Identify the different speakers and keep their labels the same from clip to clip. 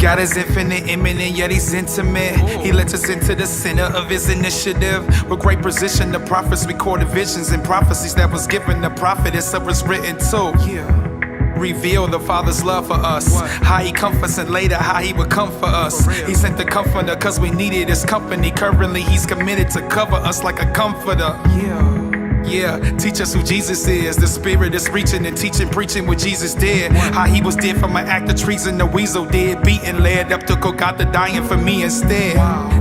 Speaker 1: God is infinite, imminent, yet he's intimate. He lets us into the center of his initiative. With great precision, the prophets recorded visions and prophecies that was given the prophet. It's was written too. Reveal the Father's love for us. How he comforts and later how he would come for us. He sent the comforter cause we needed his company. Currently he's committed to cover us like a comforter. Yeah, teach us who Jesus is. The spirit is reaching and teaching, preaching what Jesus did. How he was dead from an act of treason, the weasel did. Beaten, led up to Golgotha, dying for me instead.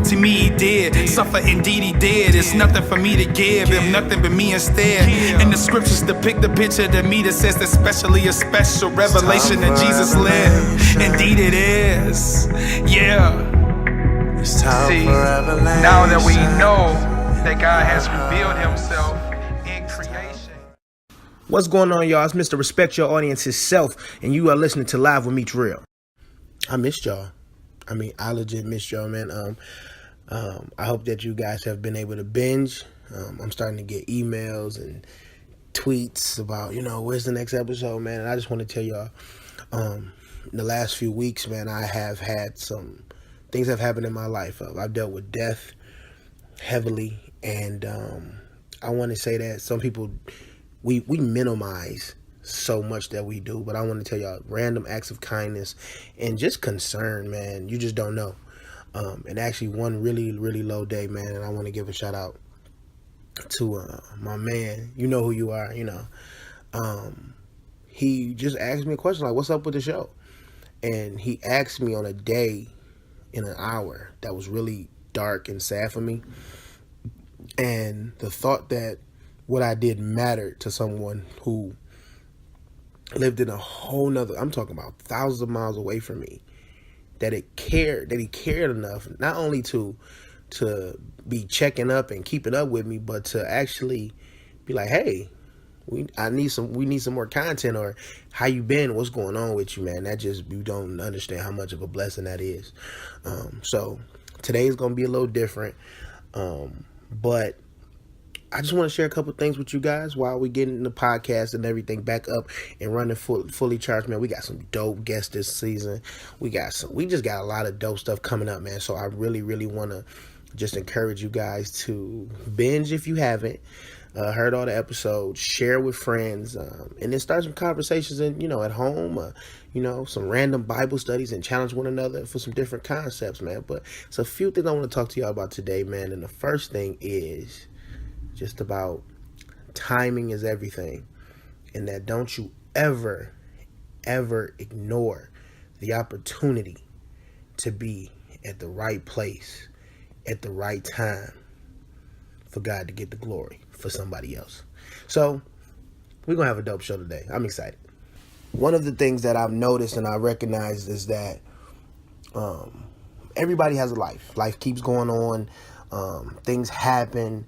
Speaker 1: To me he did, suffer indeed he did. It's nothing for me to give him, nothing but me instead. And the scriptures depict the picture to me that says especially a special revelation that Jesus lived. Indeed it is, yeah. See, now that we know that God has revealed himself in creation.
Speaker 2: What's going on, y'all? It's Mr. Respect Your Audience himself, and you are listening to Live with Meech Real. I missed y'all. I legit missed y'all, man. I hope that you guys have been able to binge. I'm starting to get emails and tweets about, where's the next episode, man. And I just want to tell y'all, in the last few weeks, man, I have had some things have happened in my life. I've dealt with death heavily, and I want to say that some people, we minimize so much that we do, but I want to tell y'all, random acts of kindness and just concern, man, you just don't know. And actually one really, really low day, man, and I want to give a shout out to my man. You know who you are, he just asked me a question like, what's up with the show? And he asked me on a day in an hour that was really dark and sad for me. And the thought that what I did mattered to someone who lived in a whole nother, I'm talking about thousands of miles away from me, that he cared enough, not only to be checking up and keeping up with me, but to actually be like, hey, we need some more content, or how you been, what's going on with you, man. That just, you don't understand how much of a blessing that is. So today is going to be a little different. But I just want to share a couple things with you guys while we getting the podcast and everything back up and running fully charged, man. We got some dope guests this season. We just got a lot of dope stuff coming up, man. So I really, really want to just encourage you guys to binge if you haven't heard all the episodes, share with friends, and then start some conversations at home, some random Bible studies, and challenge one another for some different concepts, man. But it's a few things I want to talk to y'all about today, man. And the first thing is just about timing is everything, and that don't you ever ignore the opportunity to be at the right place at the right time for God to get the glory for somebody else. So we're gonna have a dope show today. I'm excited. One of the things that I've noticed and I recognize is that everybody has a life. Life keeps going on. Things happen.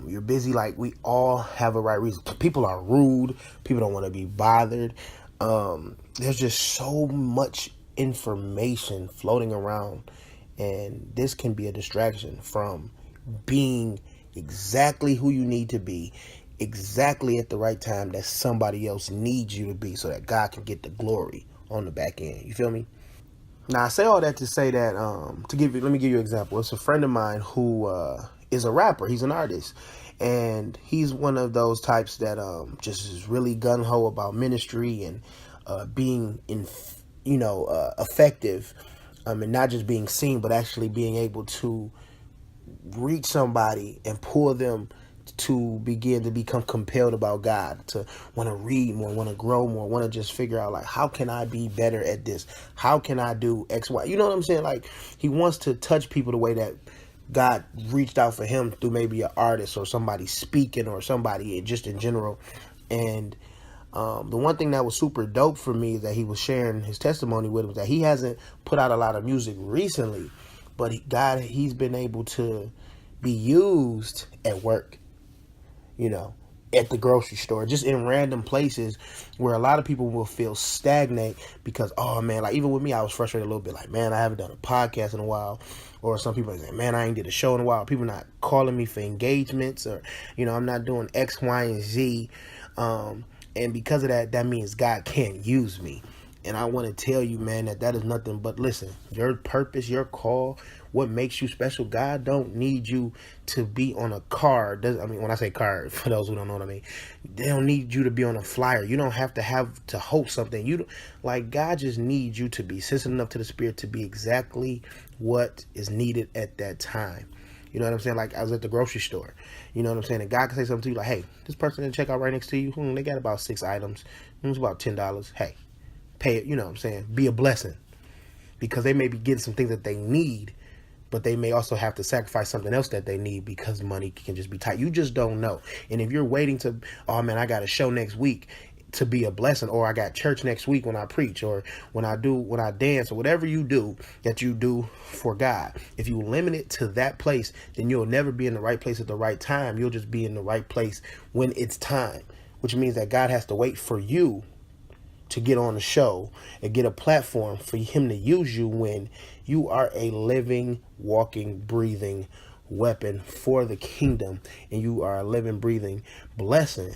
Speaker 2: You're busy. Like, we all have a right reason. People are rude. People don't want to be bothered. There's just so much information floating around, and this can be a distraction from being exactly who you need to be, exactly at the right time that somebody else needs you to be, so that God can get the glory on the back end. You feel me? Now, I say all that to say that, let me give you an example. It's a friend of mine who is a rapper. He's an artist, and he's one of those types that just is really gung-ho about ministry and being effective, and not just being seen, but actually being able to reach somebody and pull them to begin to become compelled about God, to want to read more, want to grow more, want to just figure out, like, how can I be better at this? How can I do X, Y? You know what I'm saying? Like, he wants to touch people the way that God reached out for him through maybe an artist or somebody speaking or somebody just in general. And the one thing that was super dope for me that he was sharing his testimony with was that he hasn't put out a lot of music recently, but he's been able to be used at work, at the grocery store, just in random places where a lot of people will feel stagnant because, oh man, like, even with me, I was frustrated a little bit, like, man, I haven't done a podcast in a while. Or some people say, man, I ain't did a show in a while. People not calling me for engagements, or, I'm not doing X, Y, and Z. And because of that, that means God can't use me. And I want to tell you, man, that is nothing but, listen, your purpose, your call, what makes you special. God don't need you to be on a card. I mean, when I say card, for those who don't know what I mean, they don't need you to be on a flyer. You don't have to host something. God just needs you to be sensitive enough to the Spirit to be exactly what is needed at that time. You know what I'm saying? Like, I was at the grocery store. You know what I'm saying? And God can say something to you like, hey, this person in the checkout right next to you, they got about 6 items. It's about $10. Hey, pay it. You know what I'm saying? Be a blessing. Because they may be getting some things that they need, but they may also have to sacrifice something else that they need because money can just be tight. You just don't know. And if you're waiting to, oh man, I got a show next week to be a blessing, or I got church next week when I preach, or when I dance, or whatever you do that you do for God, if you limit it to that place, then you'll never be in the right place at the right time. You'll just be in the right place when it's time, which means that God has to wait for you to get on the show and get a platform for him to use you when you are a living, walking, breathing weapon for the kingdom, and you are a living, breathing blessing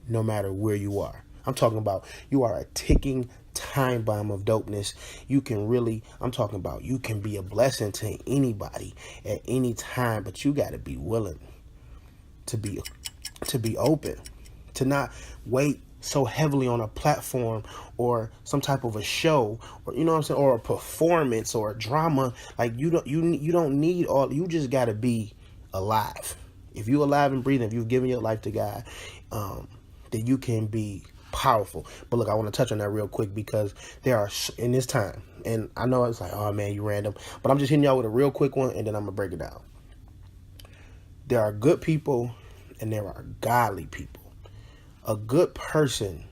Speaker 2: no matter where you are. I'm talking about you are a ticking time bomb of dopeness. You can be a blessing to anybody at any time, but you got to be willing to be open, to not wait so heavily on a platform or some type of a show, or you know what I'm saying, or a performance or a drama. Like, you don't need all. You just got to be alive. If you're alive and breathing, if you've given your life to God, then you can be powerful. But look, I want to touch on that real quick, because there are, in this time, and I know it's like, oh man, you random, but I'm just hitting y'all with a real quick one, and then I'm gonna break it down. There are good people and there are godly people. A good person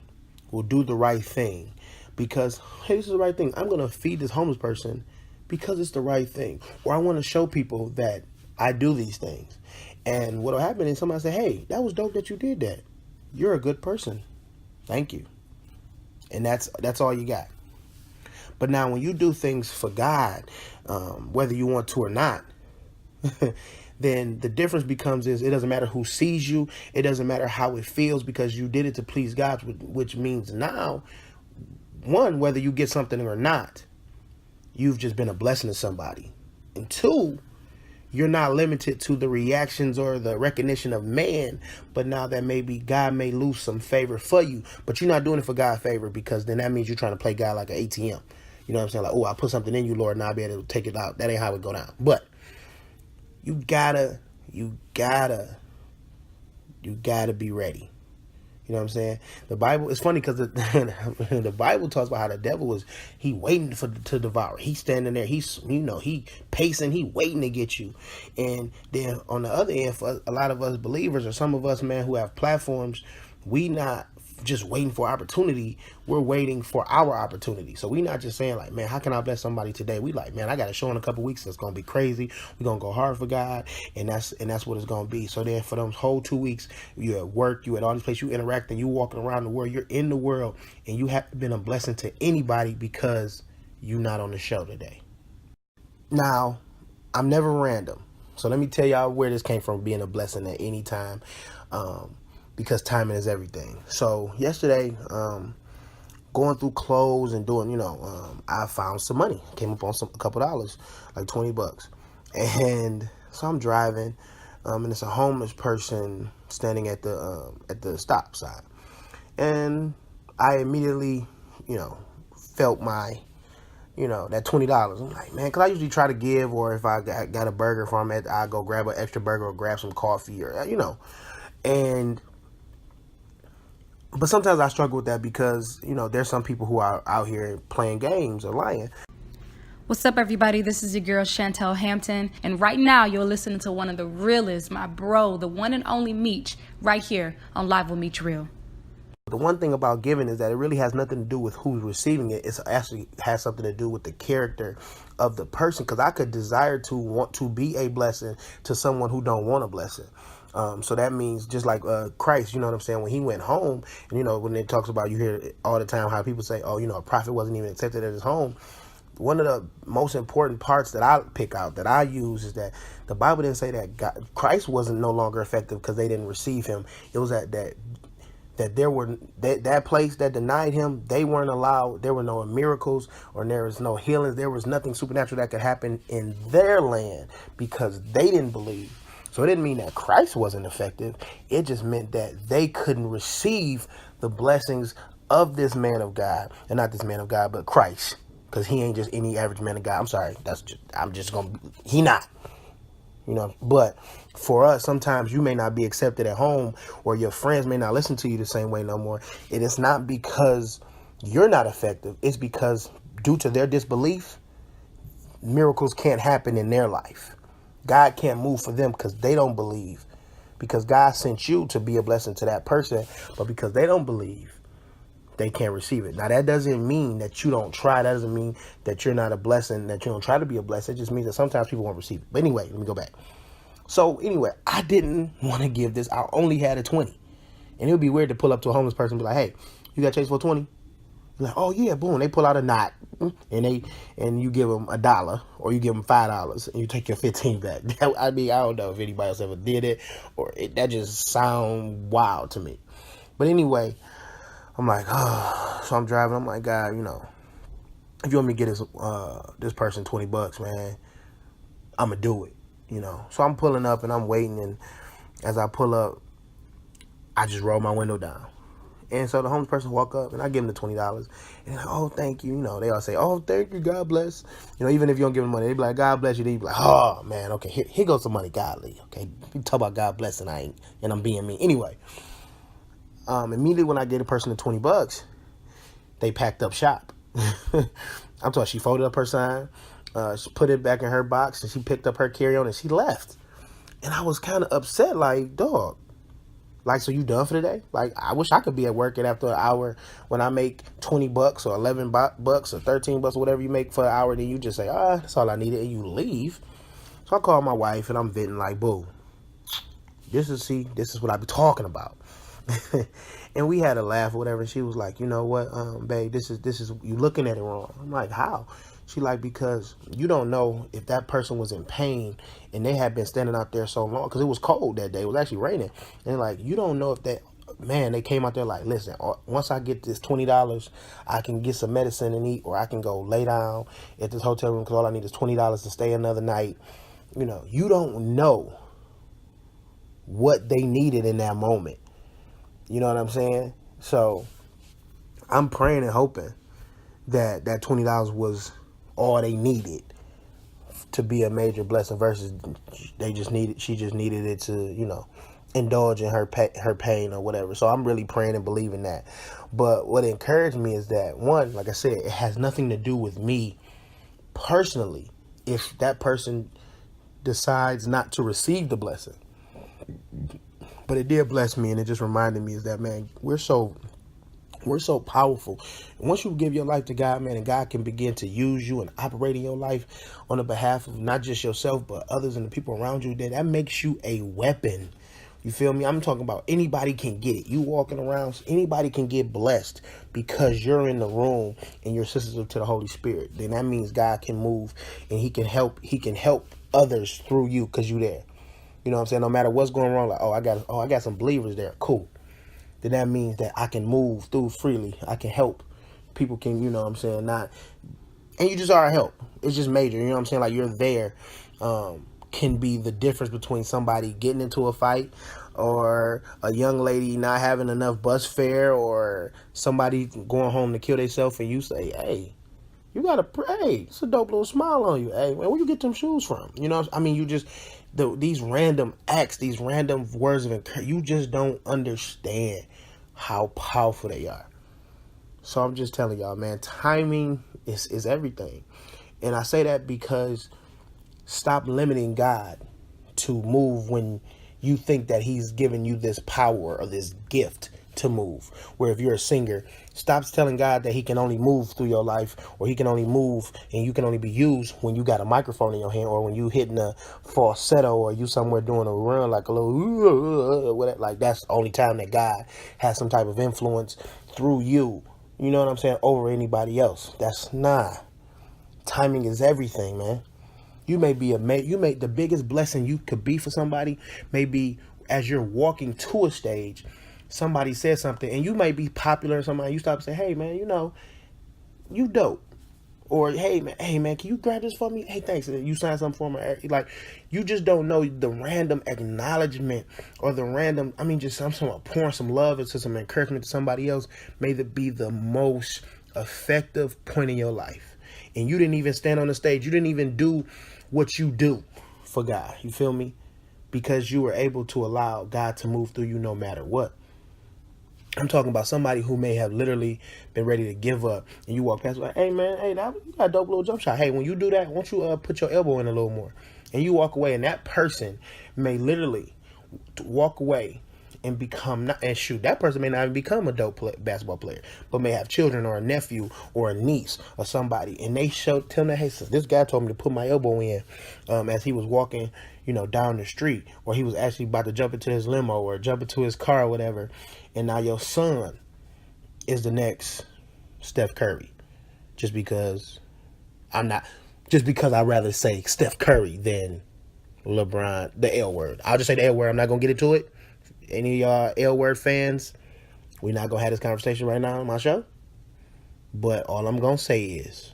Speaker 2: will do the right thing because, hey, this is the right thing. I'm going to feed this homeless person because it's the right thing. Or I want to show people that I do these things. And what will happen is somebody say, hey, that was dope that you did that. You're a good person. Thank you. And that's all you got. But now when you do things for God, whether you want to or not, then the difference becomes is it doesn't matter who sees you. It doesn't matter how it feels, because you did it to please God, which means now, one, whether you get something or not, you've just been a blessing to somebody. And two, you're not limited to the reactions or the recognition of man, but now that maybe God may lose some favor for you, but you're not doing it for God's favor, because then that means you're trying to play God like an ATM. You know what I'm saying? Like, oh, I put something in you, Lord, and I'll be able to take it out. That ain't how it go down. But you gotta be ready. You know what I'm saying? The Bible, it's funny because the Bible talks about how the devil he waiting to devour. He's standing there. He pacing. He waiting to get you. And then on the other end, for a lot of us believers, or some of us, man, who have platforms, we not just waiting for opportunity. We're waiting for our opportunity. So we not just saying like, man, how can I bless somebody today? We like, man, I got a show in a couple weeks that's gonna be crazy. We're gonna go hard for God, and that's what it's gonna be. So then for those whole 2 weeks, you at work, you at all these places, you interact, and you walking around the world, you're in the world, and you haven't been a blessing to anybody because you're not on the show today. Now, I'm never random. So let me tell y'all where this came from, being a blessing at any time. Because timing is everything. So yesterday, going through clothes and doing, I found some money. Came up on a couple dollars, like $20. And so I'm driving, and it's a homeless person standing at the stop sign. And I immediately, felt my, that $20. I'm like, man, because I usually try to give, or if I got a burger from it, I go grab an extra burger or grab some coffee, or, But sometimes I struggle with that because, there's some people who are out here playing games or lying.
Speaker 3: What's up, everybody? This is your girl, Chantel Hampton. And right now, you're listening to one of the realest, my bro, the one and only Meech, right here on Live with Meech Real.
Speaker 2: The one thing about giving is that it really has nothing to do with who's receiving it. It actually has something to do with the character of the person. Because I could desire to want to be a blessing to someone who don't want a blessing. So that means just like Christ, you know what I'm saying? When he went home, and when it talks about, you hear all the time how people say, oh, a prophet wasn't even accepted at his home. One of the most important parts that I pick out, that I use, is that the Bible didn't say that Christ wasn't no longer effective because they didn't receive him. It was that that there were that place that denied him, they weren't allowed. There were no miracles or there was no healings. There was nothing supernatural that could happen in their land because they didn't believe. So it didn't mean that Christ wasn't effective. It just meant that they couldn't receive the blessings of this man of God, and not this man of God, but Christ, because he ain't just any average man of God. I'm sorry, he not. But for us, sometimes you may not be accepted at home, or your friends may not listen to you the same way no more. And it's not because you're not effective. It's because due to their disbelief, miracles can't happen in their life. God can't move for them because they don't believe. Because God sent you to be a blessing to that person, but because they don't believe, they can't receive it. Now, that doesn't mean that you don't try. That doesn't mean that you're not a blessing, that you don't try to be a blessing. It just means that sometimes people won't receive it. But anyway, let me go back. So anyway, I didn't want to give this. I only had a 20. And it would be weird to pull up to a homeless person and be like, hey, you got change for a 20? You're like, oh yeah, boom. They pull out a knot and you give them $1 or you give them $5 and you take your 15 back. I mean, I don't know if anybody else ever did it that just sound wild to me. But anyway, I'm like, oh, so I'm driving. I'm like, God, if you want me to get this person $20, man, I'm gonna do it, So I'm pulling up and I'm waiting, and as I pull up, I just roll my window down. And so the homeless person walk up and I give them the $20, and they're like, oh, thank you. They all say, oh, thank you, God bless. Even if you don't give them money, they be like, God bless you. They be like, oh man, okay, here goes some money, godly. Okay, you talk about God bless and I'm being mean. Anyway. Immediately when I gave the person the $20, they packed up shop. I'm talking, she folded up her sign, she put it back in her box, and she picked up her carry-on and she left. And I was kind of upset, like, dog, like, so you done for the day? Like, I wish I could be at work and after an hour when I make $20 or $11 or $13 or whatever you make for an hour, then you just say, that's all I needed, and you leave. So I called my wife and I'm venting like, boo, this is what I be talking about. And we had a laugh or whatever, and she was like, you know what, babe, this is you looking at it wrong. I'm like, how? She like, because you don't know if that person was in pain and they had been standing out there so long, because it was cold that day. It was actually raining. And like, you don't know if they came out there like, listen, once I get this $20, I can get some medicine and eat, or I can go lay down at this hotel room because all I need is $20 to stay another night. You don't know what they needed in that moment. You know what I'm saying? So I'm praying and hoping that $20 was all they needed to be a major blessing, versus she just needed it to, indulge in her pain or whatever. So I'm really praying and believing that. But what encouraged me is that, one, like I said, it has nothing to do with me personally if that person decides not to receive the blessing. But it did bless me, and it just reminded me is that, man, we're so powerful. And once you give your life to God, man, and God can begin to use you and operate in your life on the behalf of not just yourself, but others and the people around you, then that makes you a weapon. You feel me? I'm talking about anybody can get it. You walking around, anybody can get blessed because you're in the room and you're sensitive to the Holy Spirit. Then that means God can move and he can help others through you because you're there. You know what I'm saying? No matter what's going wrong, like, I got some believers there. Cool. Then that means that I can move through freely. I can help. People can, you know what I'm saying, and you just are a help. It's just major. You know what I'm saying? Like, you're there can be the difference between somebody getting into a fight, or a young lady not having enough bus fare, or somebody going home to kill themselves, and you say, hey, you gotta pray. It's a dope little smile on you. Hey, man, where you get them shoes from? You know, I mean, you just, these random acts, these random words of encouragement, you just don't understand how powerful they are. So I'm just telling y'all, man, timing is everything. And I say that because stop limiting God to move when you think that he's giving you this power or this gift to move. Where if you're a singer, stop telling God that he can only move through your life, or he can only move and you can only be used when you got a microphone in your hand, or when you hitting a falsetto, or you somewhere doing a run like a little whatever. Like, that's the only time that God has some type of influence through you. You know what I'm saying? Over anybody else. That's not. Timing is everything, man. You may be the biggest blessing you could be for somebody may be as you're walking to a stage. somebody says something, and you may be popular or something, you stop and say, hey man, you dope. Or hey man, can you grab this for me? Hey, thanks. And you sign something for me. Like, you just don't know the random acknowledgement or the random. I mean, just pouring some love into some encouragement to somebody else may be the most effective point in your life. And you didn't even stand on the stage. You didn't even do what you do for God. You feel me? Because you were able to allow God to move through you no matter what. I'm talking about somebody who may have literally been ready to give up, and you walk past like, hey man, hey, you got a dope little jump shot. Hey, when you do that, won't you put your elbow in a little more? And you walk away, and that person may literally walk away and become that person may not even become a dope basketball player, but may have children or a nephew or a niece or somebody, and they tell them, hey, so this guy told me to put my elbow in as he was walking, down the street, or he was actually about to jump into his limo or jump into his car or whatever. And now your son is the next Steph Curry. Just because I'd rather say Steph Curry than LeBron, the L word. I'll just say the L word. I'm not going to get into it. Any of y'all L word fans, we're not going to have this conversation right now on my show. But all I'm going to say is,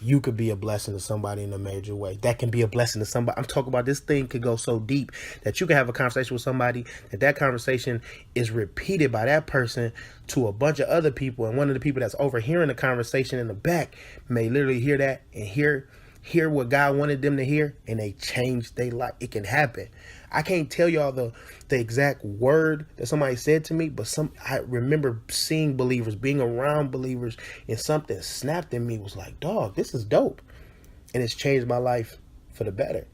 Speaker 2: you could be a blessing to somebody in a major way. That can be a blessing to somebody. I'm talking about this thing could go so deep that you can have a conversation with somebody, that conversation is repeated by that person to a bunch of other people. And one of the people that's overhearing the conversation in the back may literally hear that and hear what God wanted them to hear, and they change their life. It can happen. I can't tell y'all the exact word that somebody said to me, but I remember seeing believers, being around believers, and something snapped in me, was like, dog, this is dope. And it's changed my life for the better.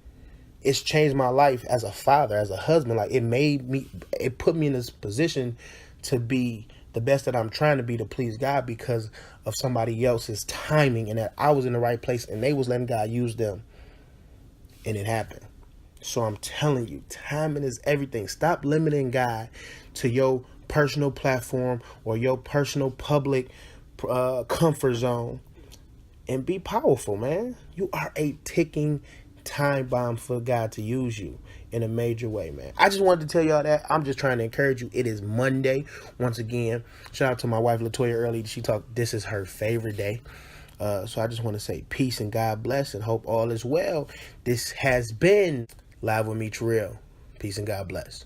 Speaker 2: It's changed my life as a father, as a husband. Like, it put me in this position to be the best that I'm trying to be, to please God, because of somebody else's timing, and that I was in the right place and they was letting God use them, and it happened. So I'm telling you, timing is everything. Stop limiting God to your personal platform or your personal public comfort zone, and be powerful, man. You are a ticking time bomb for God to use you in a major way, man. I just wanted to tell y'all that. I'm just trying to encourage you. It is Monday. Once again, shout out to my wife LaToya early. This is her favorite day. So I just want to say peace and God bless, and hope all is well. This has been Live with Meech Real. Peace and God bless.